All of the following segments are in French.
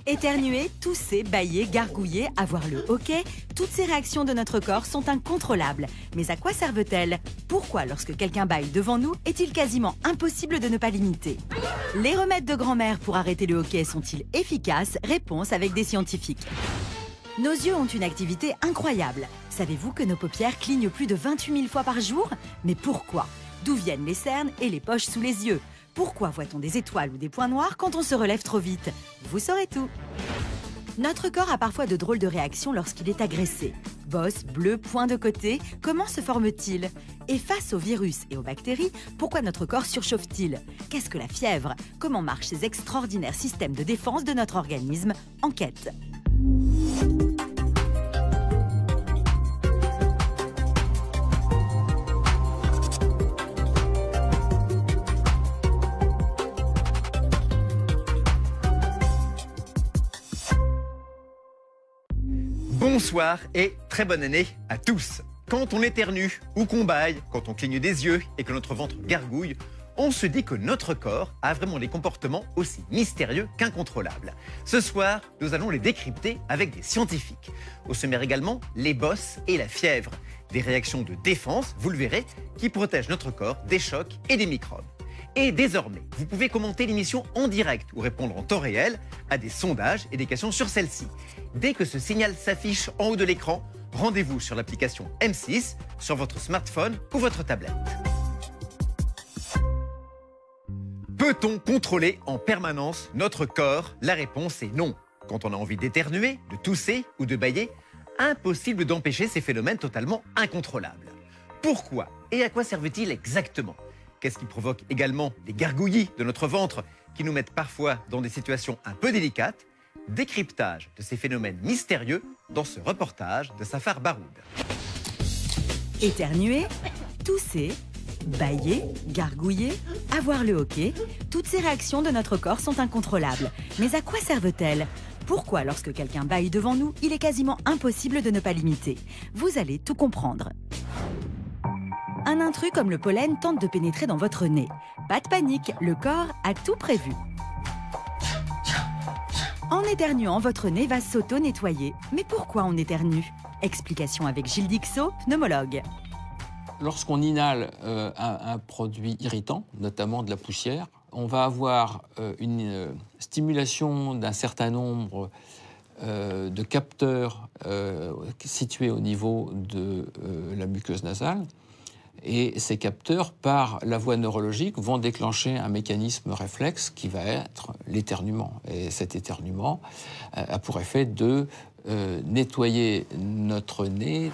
Éternuer, tousser, bâiller, gargouiller, avoir le hoquet, toutes ces réactions de notre corps sont incontrôlables. Mais à quoi servent-elles? Pourquoi, lorsque quelqu'un bâille devant nous, est-il quasiment impossible de ne pas l'imiter? Les remèdes de grand-mère pour arrêter le hoquet sont-ils efficaces? Réponse avec des scientifiques. Nos yeux ont une activité incroyable. Savez-vous que nos paupières clignent plus de 28 000 fois par jour? Mais pourquoi? D'où viennent les cernes et les poches sous les yeux? Pourquoi voit-on des étoiles ou des points noirs quand on se relève trop vite? Vous saurez tout. Notre corps a parfois de drôles de réactions lorsqu'il est agressé. Bosses, bleus, points de côté, comment se forment-ils? Et face aux virus et aux bactéries, pourquoi notre corps surchauffe-t-il? Qu'est-ce que la fièvre? Comment marchent ces extraordinaires systèmes de défense de notre organisme? Enquête. Bonsoir et très bonne année à tous. Quand on éternue ou qu'on bâille, quand on cligne des yeux et que notre ventre gargouille, on se dit que notre corps a vraiment des comportements aussi mystérieux qu'incontrôlables. Ce soir, nous allons les décrypter avec des scientifiques. Au sommaire également, les bosses et la fièvre. Des réactions de défense, vous le verrez, qui protègent notre corps des chocs et des microbes. Et désormais, vous pouvez commenter l'émission en direct ou répondre en temps réel à des sondages et des questions sur celle-ci. Dès que ce signal s'affiche en haut de l'écran, rendez-vous sur l'application M6, sur votre smartphone ou votre tablette. Peut-on contrôler en permanence notre corps? La réponse est non. Quand on a envie d'éternuer, de tousser ou de bâiller, impossible d'empêcher ces phénomènes totalement incontrôlables. Pourquoi et à quoi servent-ils exactement? Qu'est-ce qui provoque également les gargouillis de notre ventre qui nous mettent parfois dans des situations un peu délicates? Décryptage de ces phénomènes mystérieux dans ce reportage de Safar Baroud. Éternuer, tousser, bâiller, gargouiller, avoir le hoquet, toutes ces réactions de notre corps sont incontrôlables. Mais à quoi servent-elles? Pourquoi, lorsque quelqu'un bâille devant nous, il est quasiment impossible de ne pas l'imiter? Vous allez tout comprendre. Un intrus comme le pollen tente de pénétrer dans votre nez. Pas de panique, le corps a tout prévu. En éternuant, votre nez va s'auto-nettoyer. Mais pourquoi on éternue? Explication avec Gilles Dixot, pneumologue. Lorsqu'on inhale un produit irritant, notamment de la poussière, on va avoir une stimulation d'un certain nombre de capteurs situés au niveau de la muqueuse nasale. Et ces capteurs, par la voie neurologique, vont déclencher un mécanisme réflexe qui va être l'éternuement. Et cet éternuement a pour effet de nettoyer notre nez.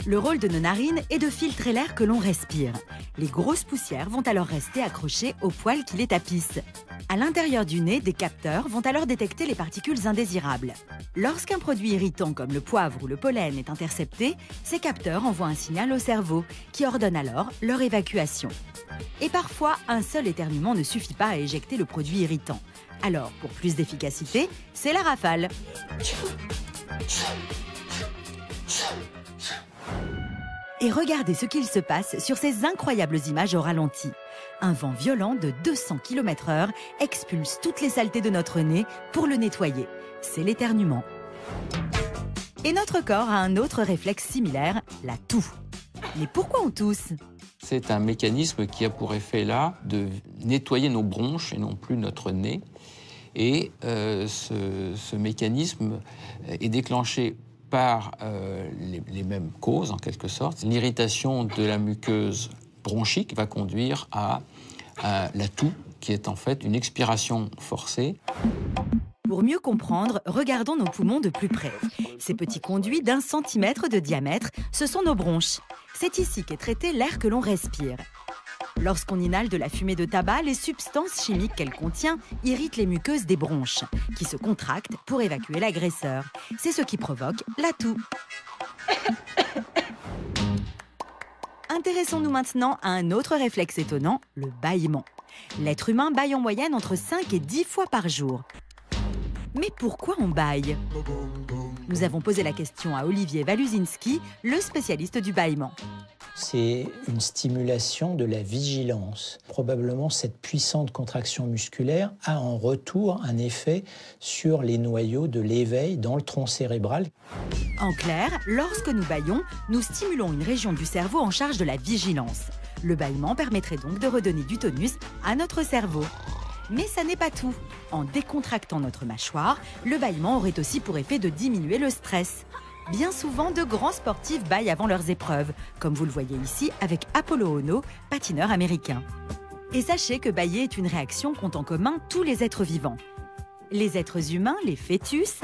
Le rôle de nos narines est de filtrer l'air que l'on respire. Les grosses poussières vont alors rester accrochées aux poils qui les tapissent. À l'intérieur du nez, des capteurs vont alors détecter les particules indésirables. Lorsqu'un produit irritant comme le poivre ou le pollen est intercepté, ces capteurs envoient un signal au cerveau qui ordonne alors leur évacuation. Et parfois, un seul éternuement ne suffit pas à éjecter le produit irritant. Alors, pour plus d'efficacité, c'est la rafale. Et regardez ce qu'il se passe sur ces incroyables images au ralenti. Un vent violent de 200 km/h expulse toutes les saletés de notre nez pour le nettoyer. C'est l'éternuement. Et notre corps a un autre réflexe similaire, la toux. Mais pourquoi on tousse? C'est un mécanisme qui a pour effet là de nettoyer nos bronches et non plus notre nez. Et ce mécanisme est déclenché par les mêmes causes, en quelque sorte. L'irritation de la muqueuse bronchique va conduire à la toux, qui est en fait une expiration forcée. Pour mieux comprendre, regardons nos poumons de plus près. Ces petits conduits d'1 centimètre de diamètre, ce sont nos bronches. C'est ici qu'est traité l'air que l'on respire. Lorsqu'on inhale de la fumée de tabac, les substances chimiques qu'elle contient irritent les muqueuses des bronches, qui se contractent pour évacuer l'agresseur. C'est ce qui provoque la toux. Intéressons-nous maintenant à un autre réflexe étonnant, le bâillement. L'être humain bâille en moyenne entre 5 et 10 fois par jour. Mais pourquoi on bâille? Nous avons posé la question à Olivier Waluzinski, le spécialiste du bâillement. C'est une stimulation de la vigilance. Probablement, cette puissante contraction musculaire a en retour un effet sur les noyaux de l'éveil dans le tronc cérébral. En clair, lorsque nous bâillons, nous stimulons une région du cerveau en charge de la vigilance. Le bâillement permettrait donc de redonner du tonus à notre cerveau. Mais ça n'est pas tout. En décontractant notre mâchoire, le bâillement aurait aussi pour effet de diminuer le stress. Bien souvent, de grands sportifs bâillent avant leurs épreuves, comme vous le voyez ici avec Apollo Ono, patineur américain. Et sachez que bâiller est une réaction qu'ont en commun tous les êtres vivants. Les êtres humains, les fœtus,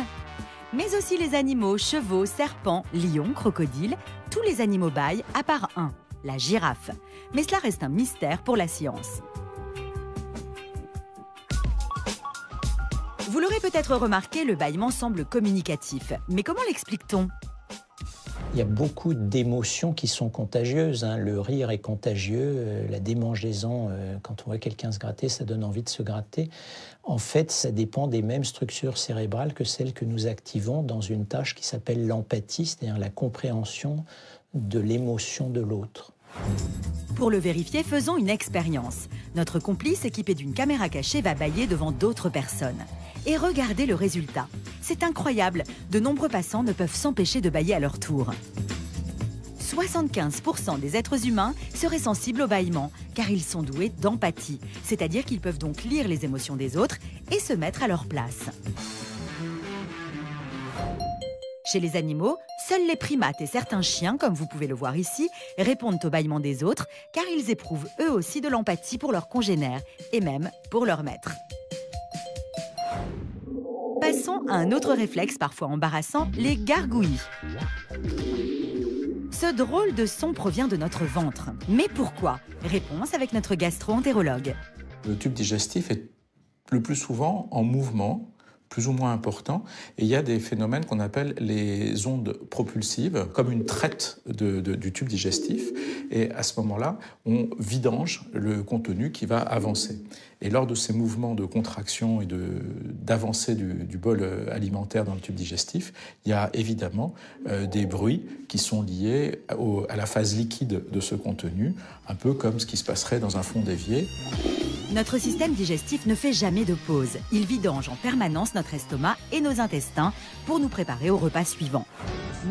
mais aussi les animaux, chevaux, serpents, lions, crocodiles, tous les animaux bâillent à part un, la girafe. Mais cela reste un mystère pour la science. Vous l'aurez peut-être remarqué, le bâillement semble communicatif. Mais comment l'explique-t-on ? Il y a beaucoup d'émotions qui sont contagieuses. Le rire est contagieux, la démangeaison, quand on voit quelqu'un se gratter, ça donne envie de se gratter. En fait, ça dépend des mêmes structures cérébrales que celles que nous activons dans une tâche qui s'appelle l'empathie, c'est-à-dire la compréhension de l'émotion de l'autre. Pour le vérifier, faisons une expérience. Notre complice, équipé d'une caméra cachée, va bâiller devant d'autres personnes. Et regardez le résultat. C'est incroyable, de nombreux passants ne peuvent s'empêcher de bâiller à leur tour. 75% des êtres humains seraient sensibles au bâillement, car ils sont doués d'empathie, c'est-à-dire qu'ils peuvent donc lire les émotions des autres et se mettre à leur place. Chez les animaux, seuls les primates et certains chiens, comme vous pouvez le voir ici, répondent au bâillement des autres, car ils éprouvent eux aussi de l'empathie pour leurs congénères, et même pour leur maître. Passons à un autre réflexe parfois embarrassant, les gargouillis. Ce drôle de son provient de notre ventre. Mais pourquoi? Réponse avec notre gastro-entérologue. Le tube digestif est le plus souvent en mouvement, plus ou moins important, et il y a des phénomènes qu'on appelle les ondes propulsives, comme une traite du tube digestif, et à ce moment-là, on vidange le contenu qui va avancer. Et lors de ces mouvements de contraction et d'avancée du bol alimentaire dans le tube digestif, il y a évidemment des bruits qui sont liés à la phase liquide de ce contenu, un peu comme ce qui se passerait dans un fond d'évier. Notre système digestif ne fait jamais de pause. Il vidange en permanence notre estomac et nos intestins pour nous préparer au repas suivant.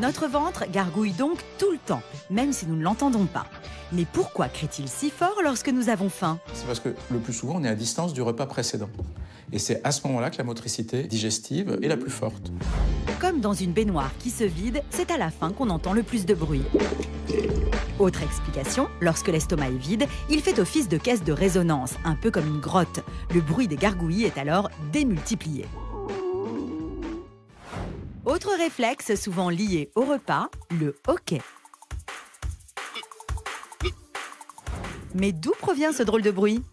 Notre ventre gargouille donc tout le temps, même si nous ne l'entendons pas. Mais pourquoi crie-t-il si fort lorsque nous avons faim? C'est parce que le plus souvent, on est à distance du repas précédent. Et c'est à ce moment-là que la motricité digestive est la plus forte. Comme dans une baignoire qui se vide, c'est à la fin qu'on entend le plus de bruit. Autre explication, lorsque l'estomac est vide, il fait office de caisse de résonance, un peu comme une grotte. Le bruit des gargouillis est alors démultiplié. Autre réflexe souvent lié au repas, le hoquet. Mais d'où provient ce drôle de bruit?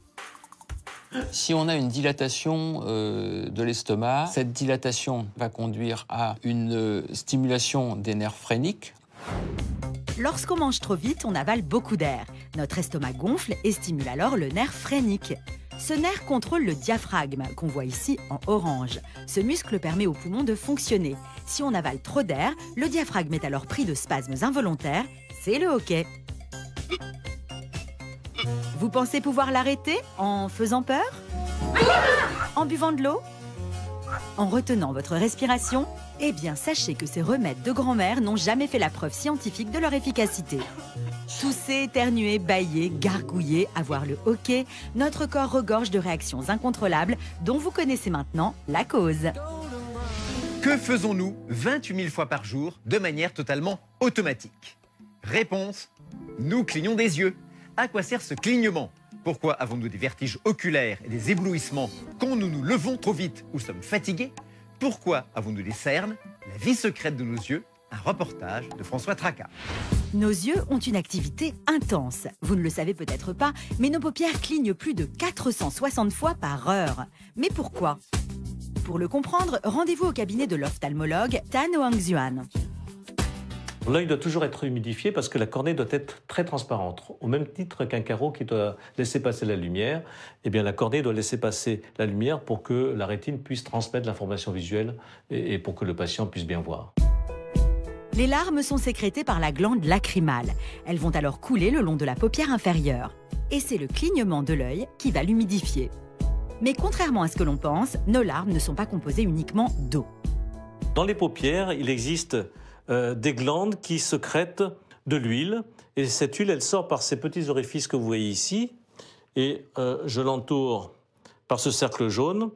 Si on a une dilatation de l'estomac, cette dilatation va conduire à une stimulation des nerfs phréniques. Lorsqu'on mange trop vite, on avale beaucoup d'air. Notre estomac gonfle et stimule alors le nerf phrénique. Ce nerf contrôle le diaphragme, qu'on voit ici en orange. Ce muscle permet aux poumons de fonctionner. Si on avale trop d'air, le diaphragme est alors pris de spasmes involontaires. C'est le hoquet. Vous pensez pouvoir l'arrêter en faisant peur? En buvant de l'eau? En retenant votre respiration? Eh bien, sachez que ces remèdes de grand-mère n'ont jamais fait la preuve scientifique de leur efficacité. Tousser, éternuer, bâiller, gargouiller, avoir le hoquet, notre corps regorge de réactions incontrôlables dont vous connaissez maintenant la cause. Que faisons-nous 28 000 fois par jour de manière totalement automatique? Réponse, nous clignons des yeux. À quoi sert ce clignement? Pourquoi avons-nous des vertiges oculaires et des éblouissements quand nous nous levons trop vite ou sommes fatigués? Pourquoi avons-nous des cernes? La vie secrète de nos yeux, un reportage de François Traca. Nos yeux ont une activité intense. Vous ne le savez peut-être pas, mais nos paupières clignent plus de 460 fois par heure. Mais pourquoi? Pour le comprendre, rendez-vous au cabinet de l'ophtalmologue Tan Hoang-Xuan. L'œil doit toujours être humidifié parce que la cornée doit être très transparente. Au même titre qu'un carreau qui doit laisser passer la lumière, eh bien la cornée doit laisser passer la lumière pour que la rétine puisse transmettre l'information visuelle et pour que le patient puisse bien voir. Les larmes sont sécrétées par la glande lacrymale. Elles vont alors couler le long de la paupière inférieure. Et c'est le clignement de l'œil qui va l'humidifier. Mais contrairement à ce que l'on pense, nos larmes ne sont pas composées uniquement d'eau. Dans les paupières, il existe des glandes qui sécrètent de l'huile. Et cette huile, elle sort par ces petits orifices que vous voyez ici. Et je l'entoure par ce cercle jaune.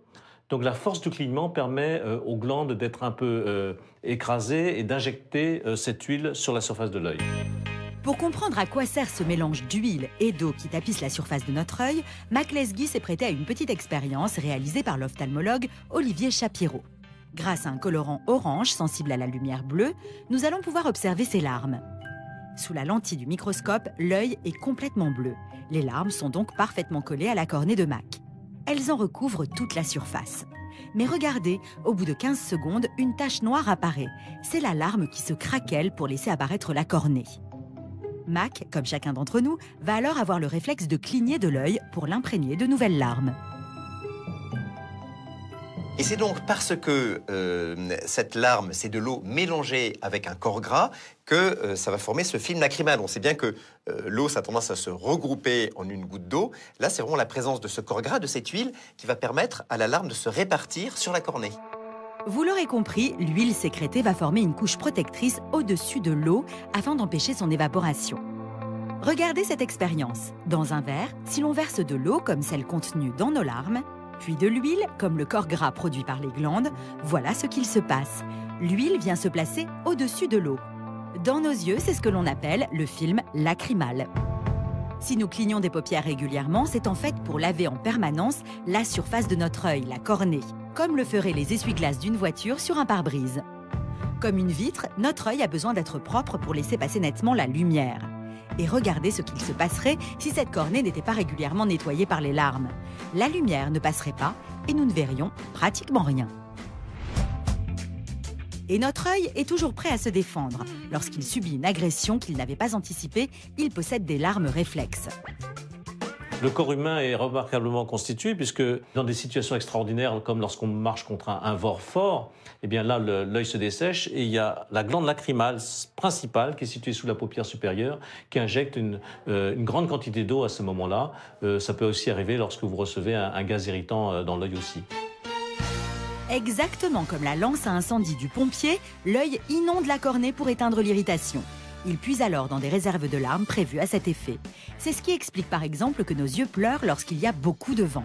Donc la force du clignement permet aux glandes d'être un peu écrasées et d'injecter cette huile sur la surface de l'œil. Pour comprendre à quoi sert ce mélange d'huile et d'eau qui tapisse la surface de notre œil, Mac Lesguy s'est prêté à une petite expérience réalisée par l'ophtalmologue Olivier Shapiro. Grâce à un colorant orange sensible à la lumière bleue, nous allons pouvoir observer ces larmes. Sous la lentille du microscope, l'œil est complètement bleu. Les larmes sont donc parfaitement collées à la cornée de Mac. Elles en recouvrent toute la surface. Mais regardez, au bout de 15 secondes, une tache noire apparaît. C'est la larme qui se craquelle pour laisser apparaître la cornée. Mac, comme chacun d'entre nous, va alors avoir le réflexe de cligner de l'œil pour l'imprégner de nouvelles larmes. Et c'est donc parce que cette larme, c'est de l'eau mélangée avec un corps gras que ça va former ce film lacrymal. On sait bien que l'eau, ça a tendance à se regrouper en une goutte d'eau. Là, c'est vraiment la présence de ce corps gras, de cette huile, qui va permettre à la larme de se répartir sur la cornée. Vous l'aurez compris, l'huile sécrétée va former une couche protectrice au-dessus de l'eau afin d'empêcher son évaporation. Regardez cette expérience. Dans un verre, si l'on verse de l'eau comme celle contenue dans nos larmes, puis de l'huile comme le corps gras produit par les glandes, voilà ce qu'il se passe. L'huile vient se placer au-dessus de l'eau. Dans nos yeux, c'est ce que l'on appelle le film lacrymal. Si nous clignons des paupières régulièrement, c'est en fait pour laver en permanence la surface de notre œil, la cornée, comme le feraient les essuie-glaces d'une voiture sur un pare-brise. Comme une vitre, notre œil a besoin d'être propre pour laisser passer nettement la lumière. Et regardez ce qu'il se passerait si cette cornée n'était pas régulièrement nettoyée par les larmes. La lumière ne passerait pas et nous ne verrions pratiquement rien. Et notre œil est toujours prêt à se défendre. Lorsqu'il subit une agression qu'il n'avait pas anticipée, il possède des larmes réflexes. Le corps humain est remarquablement constitué puisque dans des situations extraordinaires comme lorsqu'on marche contre un vent fort, eh bien là l'œil se dessèche et il y a la glande lacrymale principale qui est située sous la paupière supérieure qui injecte une grande quantité d'eau à ce moment-là. Ça peut aussi arriver lorsque vous recevez un gaz irritant dans l'œil aussi. Exactement comme la lance à incendie du pompier, l'œil inonde la cornée pour éteindre l'irritation. Il puise alors dans des réserves de larmes prévues à cet effet. C'est ce qui explique par exemple que nos yeux pleurent lorsqu'il y a beaucoup de vent.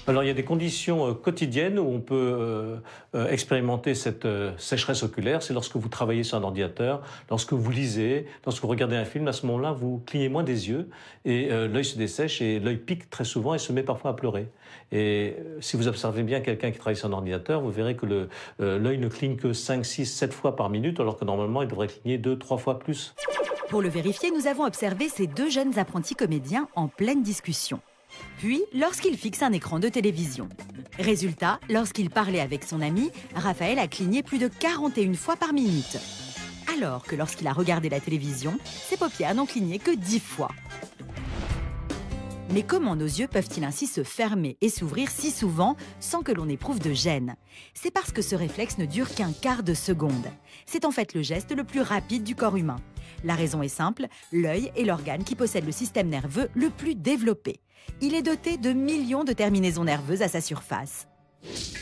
Alors il y a des conditions quotidiennes où on peut expérimenter cette sécheresse oculaire. C'est lorsque vous travaillez sur un ordinateur, lorsque vous lisez, lorsque vous regardez un film. À ce moment-là, vous clignez moins des yeux et l'œil se dessèche et l'œil pique très souvent et se met parfois à pleurer. Et si vous observez bien quelqu'un qui travaille sur un ordinateur, vous verrez que l'œil ne cligne que 5, 6, 7 fois par minute, alors que normalement, il devrait cligner 2, 3 fois plus. Pour le vérifier, nous avons observé ces deux jeunes apprentis comédiens en pleine discussion. Puis, lorsqu'il fixe un écran de télévision. Résultat, lorsqu'il parlait avec son ami, Raphaël a cligné plus de 41 fois par minute. Alors que lorsqu'il a regardé la télévision, ses paupières n'ont cligné que 10 fois. Mais comment nos yeux peuvent-ils ainsi se fermer et s'ouvrir si souvent sans que l'on éprouve de gêne? C'est parce que ce réflexe ne dure qu'un quart de seconde. C'est en fait le geste le plus rapide du corps humain. La raison est simple, l'œil est l'organe qui possède le système nerveux le plus développé. Il est doté de millions de terminaisons nerveuses à sa surface.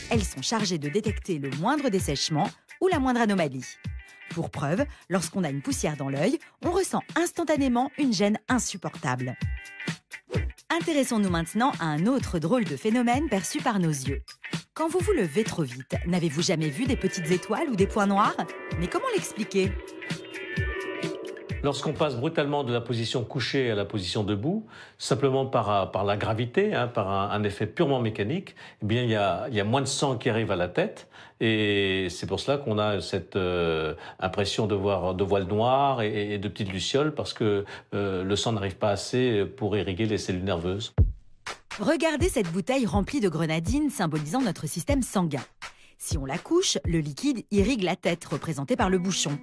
Elles sont chargées de détecter le moindre dessèchement ou la moindre anomalie. Pour preuve, lorsqu'on a une poussière dans l'œil, on ressent instantanément une gêne insupportable. Intéressons-nous maintenant à un autre drôle de phénomène perçu par nos yeux. Quand vous vous levez trop vite, n'avez-vous jamais vu des petites étoiles ou des points noirs? Mais comment l'expliquer? Lorsqu'on passe brutalement de la position couchée à la position debout, simplement par la gravité, par un effet purement mécanique, eh bien, il y a moins de sang qui arrive à la tête. Et c'est pour cela qu'on a cette impression de voir de voiles noires et de petites lucioles, parce que le sang n'arrive pas assez pour irriguer les cellules nerveuses. Regardez cette bouteille remplie de grenadine symbolisant notre système sanguin. Si on la couche, le liquide irrigue la tête, représentée par le bouchon.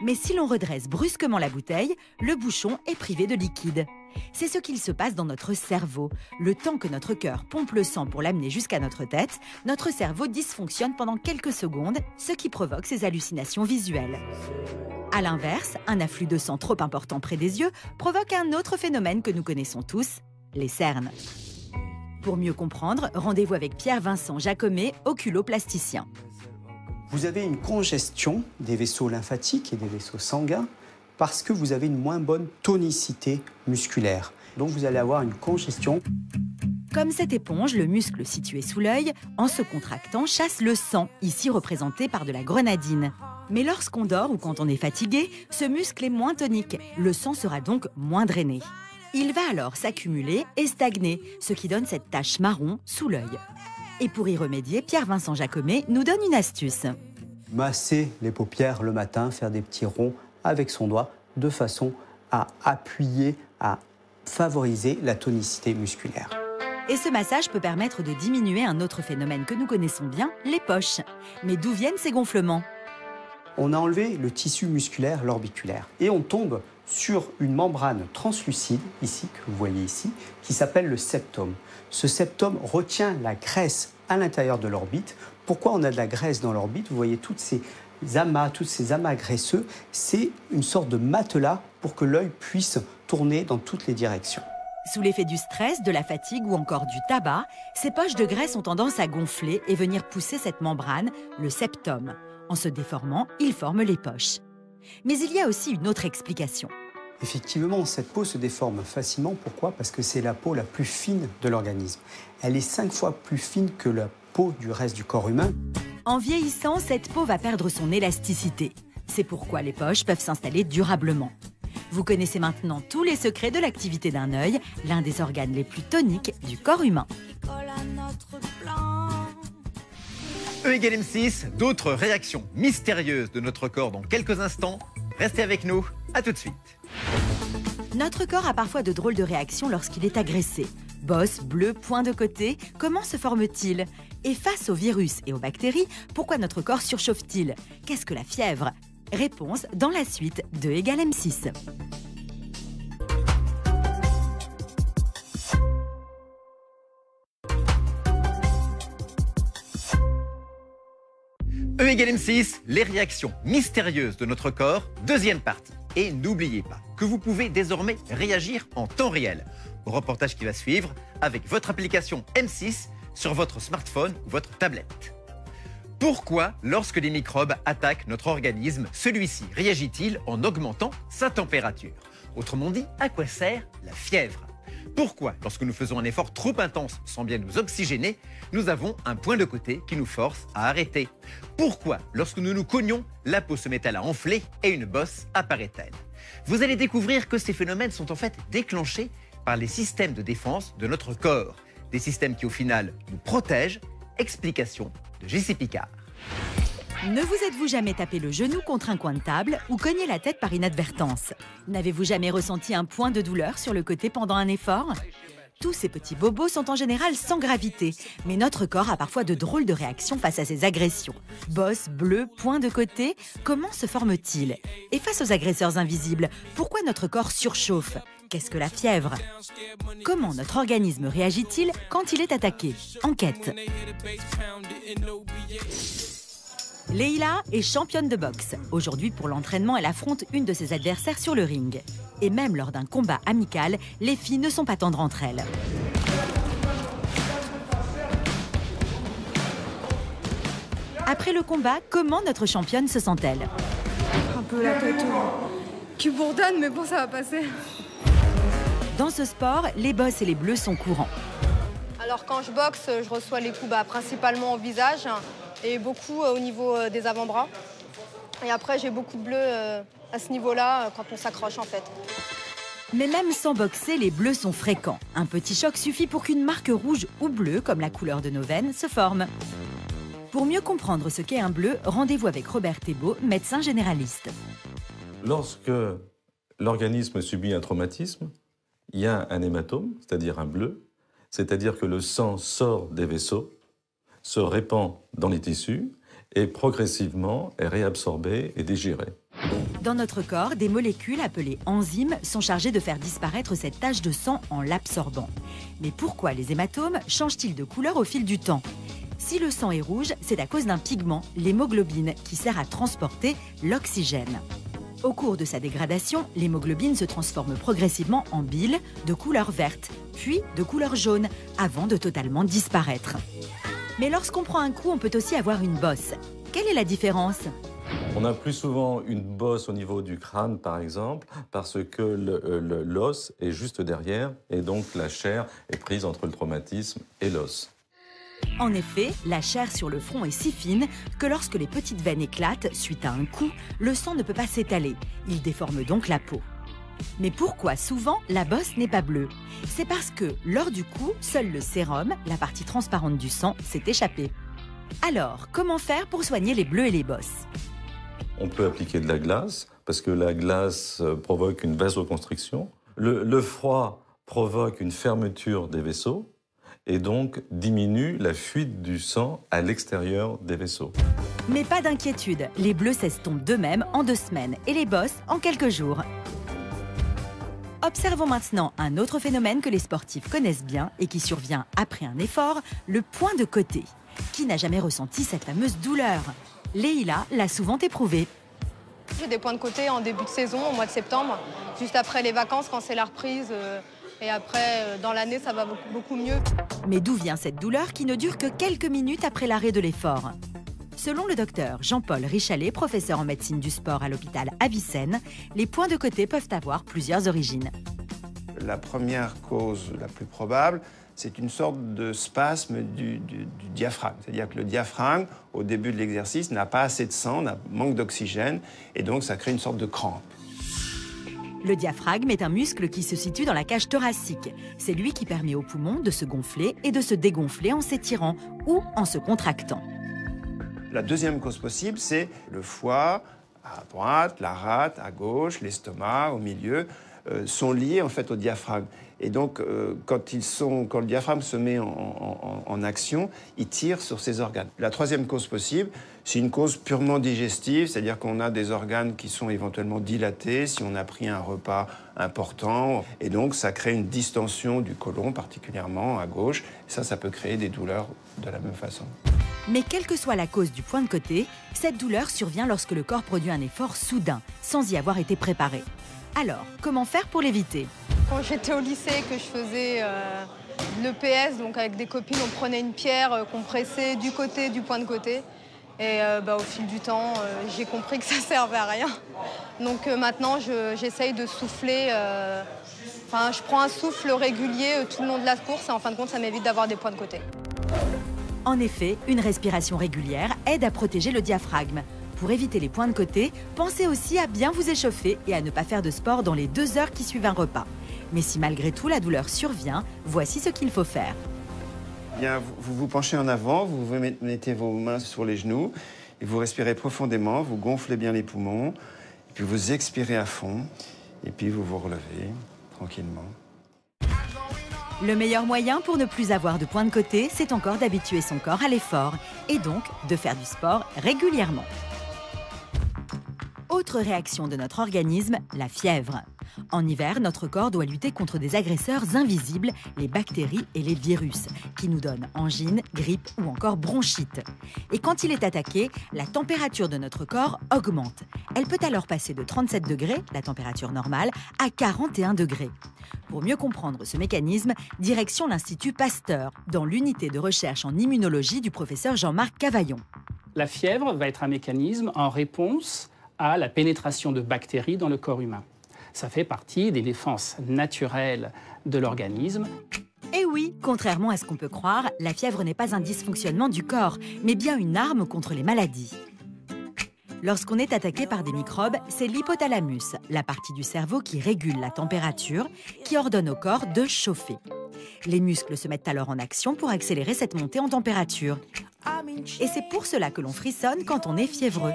Mais si l'on redresse brusquement la bouteille, le bouchon est privé de liquide. C'est ce qu'il se passe dans notre cerveau. Le temps que notre cœur pompe le sang pour l'amener jusqu'à notre tête, notre cerveau dysfonctionne pendant quelques secondes, ce qui provoque ces hallucinations visuelles. A l'inverse, un afflux de sang trop important près des yeux provoque un autre phénomène que nous connaissons tous, les cernes. Pour mieux comprendre, rendez-vous avec Pierre-Vincent Jacomet, oculoplasticien. Vous avez une congestion des vaisseaux lymphatiques et des vaisseaux sanguins parce que vous avez une moins bonne tonicité musculaire. Donc vous allez avoir une congestion. Comme cette éponge, le muscle situé sous l'œil, en se contractant, chasse le sang, ici représenté par de la grenadine. Mais lorsqu'on dort ou quand on est fatigué, ce muscle est moins tonique. Le sang sera donc moins drainé. Il va alors s'accumuler et stagner, ce qui donne cette tache marron sous l'œil. Et pour y remédier, Pierre-Vincent Jacomet nous donne une astuce. Masser les paupières le matin, faire des petits ronds avec son doigt, de façon à appuyer, à favoriser la tonicité musculaire. Et ce massage peut permettre de diminuer un autre phénomène que nous connaissons bien, les poches. Mais d'où viennent ces gonflements ? On a enlevé le tissu musculaire, l'orbiculaire, et on tombe sur une membrane translucide, ici, que vous voyez ici, qui s'appelle le septum. Ce septum retient la graisse à l'intérieur de l'orbite. Pourquoi on a de la graisse dans l'orbite ? Vous voyez tous ces amas graisseux, c'est une sorte de matelas pour que l'œil puisse tourner dans toutes les directions. Sous l'effet du stress, de la fatigue ou encore du tabac, ces poches de graisse ont tendance à gonfler et venir pousser cette membrane, le septum. En se déformant, il forme les poches. Mais il y a aussi une autre explication. Effectivement, cette peau se déforme facilement. Pourquoi ? Parce que c'est la peau la plus fine de l'organisme. Elle est 5 fois plus fine que la peau du reste du corps humain. En vieillissant, cette peau va perdre son élasticité. C'est pourquoi les poches peuvent s'installer durablement. Vous connaissez maintenant tous les secrets de l'activité d'un œil, l'un des organes les plus toniques du corps humain. E égale M6, d'autres réactions mystérieuses de notre corps dans quelques instants. Restez avec nous, à tout de suite. Notre corps a parfois de drôles de réactions lorsqu'il est agressé. Bosse, bleu, point de côté, comment se forme-t-il ? Et face aux virus et aux bactéries, pourquoi notre corps surchauffe-t-il ? Qu'est-ce que la fièvre ? Réponse dans la suite de égale M6. E égale M6, les réactions mystérieuses de notre corps, deuxième partie. Et n'oubliez pas que vous pouvez désormais réagir en temps réel au reportage qui va suivre avec votre application M6 sur votre smartphone ou votre tablette. Pourquoi, lorsque des microbes attaquent notre organisme, celui-ci réagit-il en augmentant sa température ? Autrement dit, à quoi sert la fièvre ? Pourquoi, lorsque nous faisons un effort trop intense sans bien nous oxygéner, nous avons un point de côté qui nous force à arrêter ? Pourquoi, lorsque nous nous cognons, la peau se met-elle à enfler et une bosse apparaît-elle ? Vous allez découvrir que ces phénomènes sont en fait déclenchés par les systèmes de défense de notre corps. Des systèmes qui, au final, nous protègent. Explication de J.C. Picard. Ne vous êtes-vous jamais tapé le genou contre un coin de table ou cogné la tête par inadvertance ? N'avez-vous jamais ressenti un point de douleur sur le côté pendant un effort ? Tous ces petits bobos sont en général sans gravité, mais notre corps a parfois de drôles de réactions face à ces agressions. Bosse, bleu, point de côté, comment se forme-t-il ? Et face aux agresseurs invisibles, pourquoi notre corps surchauffe ? Qu'est-ce que la fièvre ? Comment notre organisme réagit-il quand il est attaqué ? Enquête. Leïla est championne de boxe. Aujourd'hui, pour l'entraînement, elle affronte une de ses adversaires sur le ring. Et même lors d'un combat amical, les filles ne sont pas tendres entre elles. Après le combat, comment notre championne se sent-elle ? Un peu la tête qui bourdonne, mais bon, ça va passer. Dans ce sport, les bosses et les bleus sont courants. Alors quand je boxe, je reçois les coups principalement au visage et beaucoup au niveau des avant-bras. Et après, j'ai beaucoup de bleus à ce niveau-là quand on s'accroche en fait. Mais même sans boxer, les bleus sont fréquents. Un petit choc suffit pour qu'une marque rouge ou bleue, comme la couleur de nos veines, se forme. Pour mieux comprendre ce qu'est un bleu, rendez-vous avec Robert Thébault, médecin généraliste. Lorsque l'organisme subit un traumatisme, il y a un hématome, c'est-à-dire un bleu, c'est-à-dire que le sang sort des vaisseaux, se répand dans les tissus et progressivement est réabsorbé et digéré. Dans notre corps, des molécules appelées enzymes sont chargées de faire disparaître cette tache de sang en l'absorbant. Mais pourquoi les hématomes changent-ils de couleur au fil du temps? Si le sang est rouge, c'est à cause d'un pigment, l'hémoglobine, qui sert à transporter l'oxygène. Au cours de sa dégradation, l'hémoglobine se transforme progressivement en bile de couleur verte, puis de couleur jaune, avant de totalement disparaître. Mais lorsqu'on prend un coup, on peut aussi avoir une bosse. Quelle est la différence? On a plus souvent une bosse au niveau du crâne, par exemple, parce que l'os est juste derrière et donc la chair est prise entre le traumatisme et l'os. En effet, la chair sur le front est si fine que lorsque les petites veines éclatent suite à un coup, le sang ne peut pas s'étaler. Il déforme donc la peau. Mais pourquoi souvent la bosse n'est pas bleue? C'est parce que, lors du coup, seul le sérum, la partie transparente du sang, s'est échappé. Alors, comment faire pour soigner les bleus et les bosses? On peut appliquer de la glace, parce que la glace provoque une vasoconstriction. Le froid provoque une fermeture des vaisseaux et donc diminue la fuite du sang à l'extérieur des vaisseaux. Mais pas d'inquiétude, les bleus s'estompent d'eux-mêmes en 2 semaines et les bosses en quelques jours. Observons maintenant un autre phénomène que les sportifs connaissent bien et qui survient après un effort, le point de côté. Qui n'a jamais ressenti cette fameuse douleur? Leïla l'a souvent éprouvée. J'ai des points de côté en début de saison, au mois de septembre, juste après les vacances, quand c'est la reprise. Et après, dans l'année, ça va beaucoup mieux. Mais d'où vient cette douleur qui ne dure que quelques minutes après l'arrêt de l'effort? Selon le docteur Jean-Paul Richalet, professeur en médecine du sport à l'hôpital Avicenne, les points de côté peuvent avoir plusieurs origines. La première cause la plus probable, c'est une sorte de spasme du diaphragme. C'est-à-dire que le diaphragme, au début de l'exercice, n'a pas assez de sang, manque d'oxygène, et donc ça crée une sorte de crampe. Le diaphragme est un muscle qui se situe dans la cage thoracique. C'est lui qui permet aux poumons de se gonfler et de se dégonfler en s'étirant ou en se contractant. La deuxième cause possible, c'est le foie à droite, la rate à gauche, l'estomac au milieu, sont liés en fait au diaphragme. Et donc, quand le diaphragme se met en action, il tire sur ces organes. La troisième cause possible, c'est une cause purement digestive, c'est-à-dire qu'on a des organes qui sont éventuellement dilatés si on a pris un repas important. Et donc, ça crée une distension du côlon, particulièrement à gauche. Et ça peut créer des douleurs de la même façon. Mais quelle que soit la cause du point de côté, cette douleur survient lorsque le corps produit un effort soudain, sans y avoir été préparé. Alors, comment faire pour l'éviter? Quand j'étais au lycée, que je faisais l'EPS, donc avec des copines, on prenait une pierre qu'on pressait du côté du point de côté. Et au fil du temps, j'ai compris que ça servait à rien. Donc maintenant, j'essaye de souffler. Je prends un souffle régulier tout le long de la course et en fin de compte, ça m'évite d'avoir des points de côté. En effet, une respiration régulière aide à protéger le diaphragme. Pour éviter les points de côté, pensez aussi à bien vous échauffer et à ne pas faire de sport dans les 2 heures qui suivent un repas. Mais si malgré tout la douleur survient, voici ce qu'il faut faire. Bien, vous vous penchez en avant, vous mettez vos mains sur les genoux et vous respirez profondément, vous gonflez bien les poumons, et puis vous expirez à fond et puis vous vous relevez tranquillement. Le meilleur moyen pour ne plus avoir de points de côté, c'est encore d'habituer son corps à l'effort et donc de faire du sport régulièrement. Autre réaction de notre organisme, la fièvre. En hiver, notre corps doit lutter contre des agresseurs invisibles, les bactéries et les virus, qui nous donnent angine, grippe ou encore bronchite. Et quand il est attaqué, la température de notre corps augmente. Elle peut alors passer de 37 degrés, la température normale, à 41 degrés. Pour mieux comprendre ce mécanisme, direction l'Institut Pasteur, dans l'unité de recherche en immunologie du professeur Jean-Marc Cavaillon. La fièvre va être un mécanisme en réponse à la pénétration de bactéries dans le corps humain. Ça fait partie des défenses naturelles de l'organisme. Et oui, contrairement à ce qu'on peut croire, la fièvre n'est pas un dysfonctionnement du corps, mais bien une arme contre les maladies. Lorsqu'on est attaqué par des microbes, c'est l'hypothalamus, la partie du cerveau qui régule la température, qui ordonne au corps de chauffer. Les muscles se mettent alors en action pour accélérer cette montée en température. Et c'est pour cela que l'on frissonne quand on est fiévreux.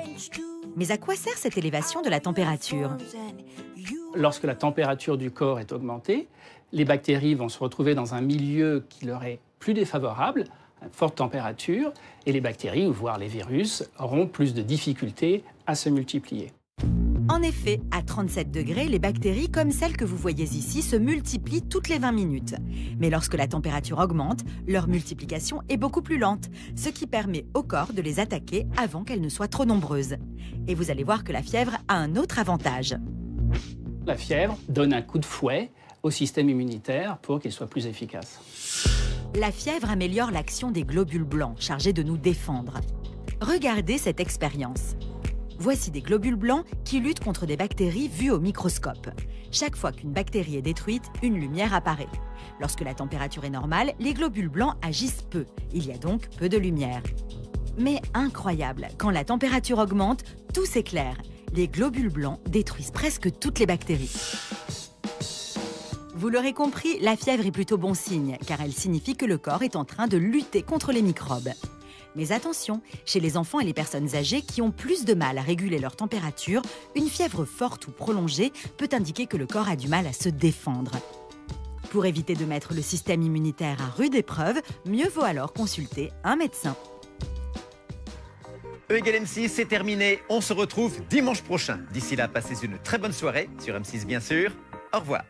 Mais à quoi sert cette élévation de la température? Lorsque la température du corps est augmentée, les bactéries vont se retrouver dans un milieu qui leur est plus défavorable, à forte température, et les bactéries, voire les virus, auront plus de difficultés à se multiplier. En effet, à 37 degrés, les bactéries, comme celles que vous voyez ici, se multiplient toutes les 20 minutes. Mais lorsque la température augmente, leur multiplication est beaucoup plus lente, ce qui permet au corps de les attaquer avant qu'elles ne soient trop nombreuses. Et vous allez voir que la fièvre a un autre avantage. La fièvre donne un coup de fouet au système immunitaire pour qu'il soit plus efficace. La fièvre améliore l'action des globules blancs, chargés de nous défendre. Regardez cette expérience. Voici des globules blancs qui luttent contre des bactéries vues au microscope. Chaque fois qu'une bactérie est détruite, une lumière apparaît. Lorsque la température est normale, les globules blancs agissent peu. Il y a donc peu de lumière. Mais incroyable, quand la température augmente, tout s'éclaire. Les globules blancs détruisent presque toutes les bactéries. Vous l'aurez compris, la fièvre est plutôt bon signe, car elle signifie que le corps est en train de lutter contre les microbes. Mais attention, chez les enfants et les personnes âgées qui ont plus de mal à réguler leur température, une fièvre forte ou prolongée peut indiquer que le corps a du mal à se défendre. Pour éviter de mettre le système immunitaire à rude épreuve, mieux vaut alors consulter un médecin. E = M6, c'est terminé. On se retrouve dimanche prochain. D'ici là, passez une très bonne soirée sur M6 bien sûr. Au revoir.